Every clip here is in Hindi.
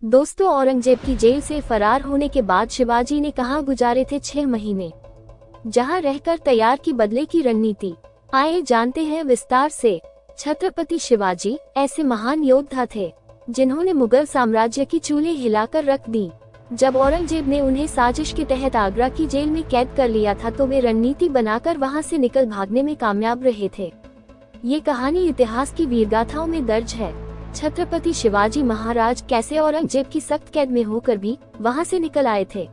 दोस्तों, औरंगजेब की जेल से फरार होने के बाद शिवाजी ने कहां गुजारे थे 6 महीने, जहां रहकर तैयार की बदले की रणनीति। आइए जानते हैं विस्तार से। छत्रपति शिवाजी ऐसे महान योद्धा थे जिन्होंने मुगल साम्राज्य की चूल्हे हिलाकर रख दी। जब औरंगजेब ने उन्हें साजिश के तहत आगरा की जेल में कैद कर लिया था तो वे रणनीति बनाकर वहां से निकल भागने में कामयाब रहे थे। ये कहानी इतिहास की वीरगाथाओं में दर्ज है। छत्रपति शिवाजी महाराज कैसे औरंगजेब की सख्त कैद में होकर भी वहां से निकल आए थे।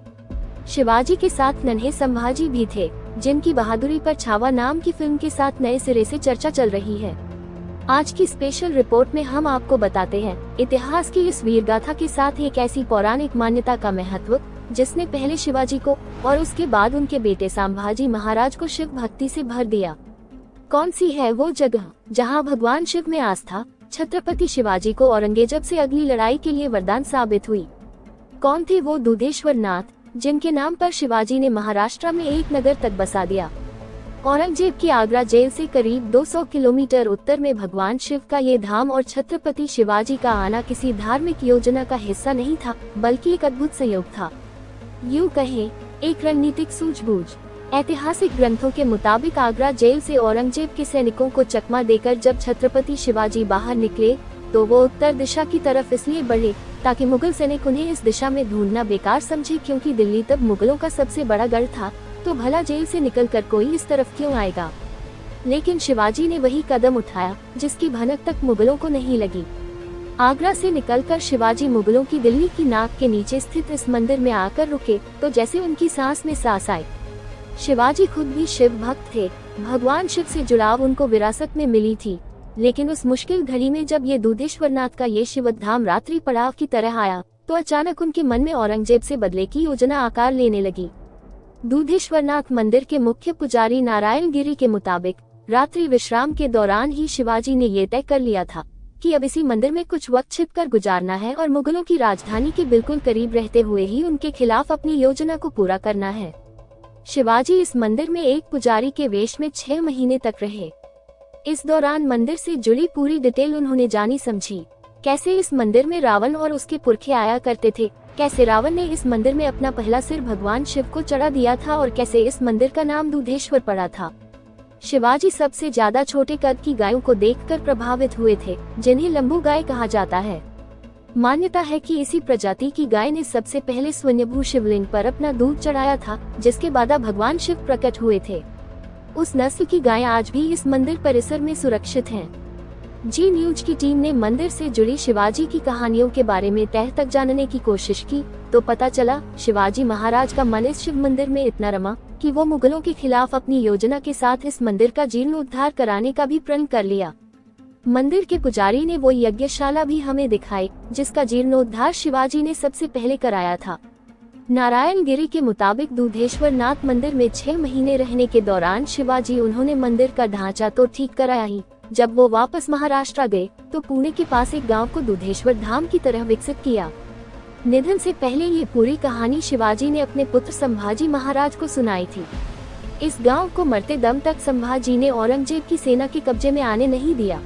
शिवाजी के साथ नन्हे संभाजी भी थे, जिनकी बहादुरी पर छावा नाम की फिल्म के साथ नए सिरे से चर्चा चल रही है। आज की स्पेशल रिपोर्ट में हम आपको बताते हैं इतिहास की इस वीरगाथा के साथ एक ऐसी पौराणिक मान्यता का महत्व जिसने पहले शिवाजी को और उसके बाद उनके बेटे संभाजी महाराज को शिव भक्ति से भर दिया। कौन सी है वो जगह जहां भगवान शिव में आस्था छत्रपति शिवाजी को औरंगजेब से अगली लड़ाई के लिए वरदान साबित हुई? कौन थे वो दुधेश्वर नाथ जिनके नाम पर शिवाजी ने महाराष्ट्र में एक नगर तक बसा दिया? औरंगजेब की आगरा जेल से करीब 200 किलोमीटर उत्तर में भगवान शिव का ये धाम और छत्रपति शिवाजी का आना किसी धार्मिक योजना का हिस्सा नहीं था, बल्कि एक अद्भुत संयोग था। यूं कहें, एक रणनीतिक सूझबूझ। ऐतिहासिक ग्रंथों के मुताबिक आगरा जेल से औरंगजेब के सैनिकों को चकमा देकर जब छत्रपति शिवाजी बाहर निकले तो वो उत्तर दिशा की तरफ इसलिए बढ़े ताकि मुगल सैनिक उन्हें इस दिशा में ढूंढना बेकार समझे, क्योंकि दिल्ली तब मुगलों का सबसे बड़ा गढ़ था, तो भला जेल से निकलकर कोई इस तरफ क्यों आएगा। लेकिन शिवाजी ने वही कदम उठाया जिसकी भनक तक मुगलों को नहीं लगी। आगरा से निकलकर शिवाजी मुगलों की दिल्ली की नाक के नीचे स्थित इस मंदिर में आकर रुके तो जैसे उनकी सांस में सांस आई। शिवाजी खुद भी शिव भक्त थे, भगवान शिव से जुड़ाव उनको विरासत में मिली थी, लेकिन उस मुश्किल घड़ी में जब ये दुधेश्वरनाथ का ये शिवधाम रात्रि पड़ाव की तरह आया तो अचानक उनके मन में औरंगजेब से बदले की योजना आकार लेने लगी। दुधेश्वरनाथ मंदिर के मुख्य पुजारी नारायण गिरी के मुताबिक रात्रि विश्राम के दौरान ही शिवाजी ने ये तय कर लिया था कि अब इसी मंदिर में कुछ वक्त छिपकर गुजारना है और मुगलों की राजधानी के बिल्कुल करीब रहते हुए ही उनके खिलाफ अपनी योजना को पूरा करना है। शिवाजी इस मंदिर में एक पुजारी के वेश में 6 महीने तक रहे। इस दौरान मंदिर से जुड़ी पूरी डिटेल उन्होंने जानी समझी। कैसे इस मंदिर में रावण और उसके पुरखे आया करते थे, कैसे रावण ने इस मंदिर में अपना पहला सिर भगवान शिव को चढ़ा दिया था और कैसे इस मंदिर का नाम दुधेश्वर पड़ा था। शिवाजी सबसे ज्यादा छोटे कद की गायों को देखकर प्रभावित हुए थे, जिन्हें लंबू गाय कहा जाता है। मान्यता है कि इसी प्रजाति की गाय ने सबसे पहले स्वयंभू शिवलिंग पर अपना दूध चढ़ाया था, जिसके बाद भगवान शिव प्रकट हुए थे। उस नस्ल की गायें आज भी इस मंदिर परिसर में सुरक्षित हैं। जी न्यूज की टीम ने मंदिर से जुड़ी शिवाजी की कहानियों के बारे में तह तक जानने की कोशिश की तो पता चला शिवाजी महाराज का मन इस शिव मंदिर में इतना रमा कि वो मुगलों के खिलाफ अपनी योजना के साथ इस मंदिर का जीर्णोद्धार कराने का भी प्रण कर लिया। मंदिर के पुजारी ने वो यज्ञशाला भी हमें दिखाई जिसका जीर्णोद्धार शिवाजी ने सबसे पहले कराया था। नारायण गिरी के मुताबिक दुधेश्वर नाथ मंदिर में 6 महीने रहने के दौरान शिवाजी उन्होंने मंदिर का ढांचा तो ठीक कराया ही, जब वो वापस महाराष्ट्र गए तो पुणे के पास एक गांव को दुधेश्वर धाम की तरह विकसित किया। निधन से पहले ये पूरी कहानी शिवाजी ने अपने पुत्र संभाजी महाराज को सुनाई थी। इस गांव को मरते दम तक संभाजी ने औरंगजेब की सेना के कब्जे में आने नहीं दिया।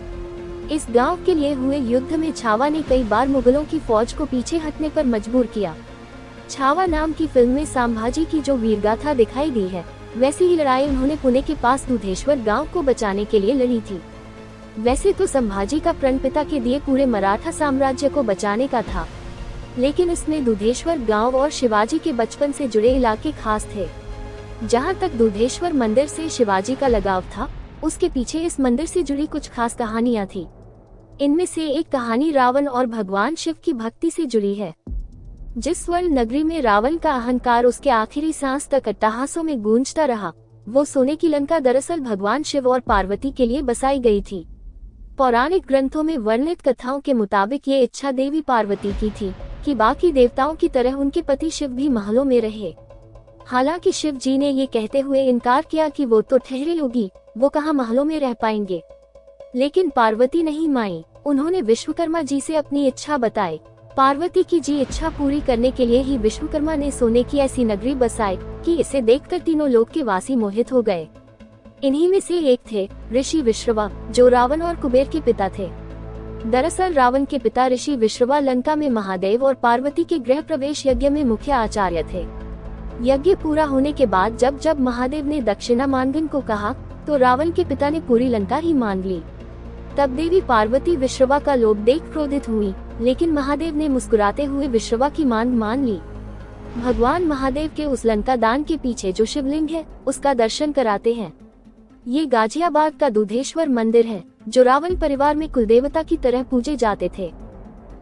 इस गांव के लिए हुए युद्ध में छावा ने कई बार मुगलों की फौज को पीछे हटने पर मजबूर किया। छावा नाम की फिल्म में संभाजी की जो वीरगाथा दिखाई दी है, वैसी ही लड़ाई उन्होंने पुणे के पास दुधेश्वर गांव को बचाने के लिए लड़ी थी। वैसे तो संभाजी का प्रण पिता के दिए पूरे मराठा साम्राज्य को बचाने का था, लेकिन इसमें दुधेश्वर गांव और शिवाजी के बचपन से जुड़े इलाके खास थे। जहां तक दुधेश्वर मंदिर से शिवाजी का लगाव था, उसके पीछे इस मंदिर से जुड़ी कुछ खास कहानियां थी। इनमें से एक कहानी रावण और भगवान शिव की भक्ति से जुड़ी है। जिस स्वर्ण नगरी में रावण का अहंकार उसके आखिरी सांस तक अट्टहासों में गूंजता रहा, वो सोने की लंका दरअसल भगवान शिव और पार्वती के लिए बसाई गई थी। पौराणिक ग्रंथों में वर्णित कथाओं के मुताबिक ये इच्छा देवी पार्वती की थी कि बाकी देवताओं की तरह उनके पति शिव भी महलों में रहे। हालांकि शिव जी ने ये कहते हुए इनकार किया कि वो तो ठहरे योगी, वो कहाँ महलों में रह पाएंगे। लेकिन पार्वती नहीं मानी, उन्होंने विश्वकर्मा जी से अपनी इच्छा बताई। पार्वती की जी इच्छा पूरी करने के लिए ही विश्वकर्मा ने सोने की ऐसी नगरी बसाई कि इसे देखकर तीनों लोक के वासी मोहित हो गए। इन्हीं में से एक थे ऋषि विश्रवा, जो रावण और कुबेर के पिता थे। दरअसल रावण के पिता ऋषि विश्रवा लंका में महादेव और पार्वती के गृह प्रवेश यज्ञ में मुख्य आचार्य थे। यज्ञ पूरा होने के बाद जब जब महादेव ने दक्षिणा मांगन को कहा तो रावण के पिता ने पूरी लंका ही मान ली। तब देवी पार्वती विश्रवा का लोभ देख क्रोधित हुई, लेकिन महादेव ने मुस्कुराते हुए विश्रवा की मांग मान ली। भगवान महादेव के उस लंका दान के पीछे जो शिवलिंग है उसका दर्शन कराते हैं। ये गाजियाबाद का दुधेश्वर मंदिर है जो रावण परिवार में कुलदेवता की तरह पूजे जाते थे।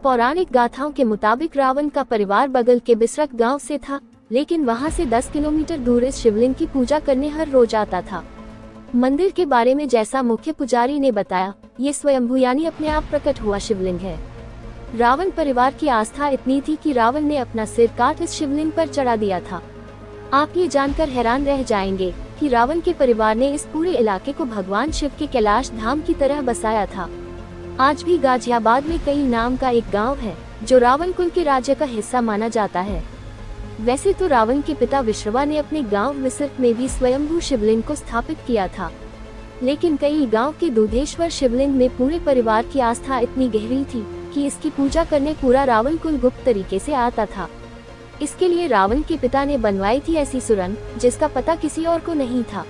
पौराणिक गाथाओं के मुताबिक रावण का परिवार बगल के बिसरक गांव से था, लेकिन वहां से 10 किलोमीटर दूर इस शिवलिंग की पूजा करने हर रोज आता था। मंदिर के बारे में जैसा मुख्य पुजारी ने बताया, ये स्वयंभू यानी अपने आप प्रकट हुआ शिवलिंग है। रावण परिवार की आस्था इतनी थी कि रावण ने अपना सिर काट इस शिवलिंग पर चढ़ा दिया था। आप ये जानकर हैरान रह जाएंगे कि रावण के परिवार ने इस पूरे इलाके को भगवान शिव के कैलाश धाम की तरह बसाया था। आज भी गाजियाबाद में कई नाम का एक गांव है जो रावण कुल के राज्य का हिस्सा माना जाता है। वैसे तो रावण के पिता विश्रवा ने अपने गांव विसर्क में भी स्वयंभू शिवलिंग को स्थापित किया था, लेकिन कई गांव के दुधेश्वर शिवलिंग में पूरे परिवार की आस्था इतनी गहरी थी कि इसकी पूजा करने पूरा रावण कुल गुप्त तरीके से आता था। इसके लिए रावण के पिता ने बनवाई थी ऐसी सुरंग जिसका पता किसी और को नहीं था।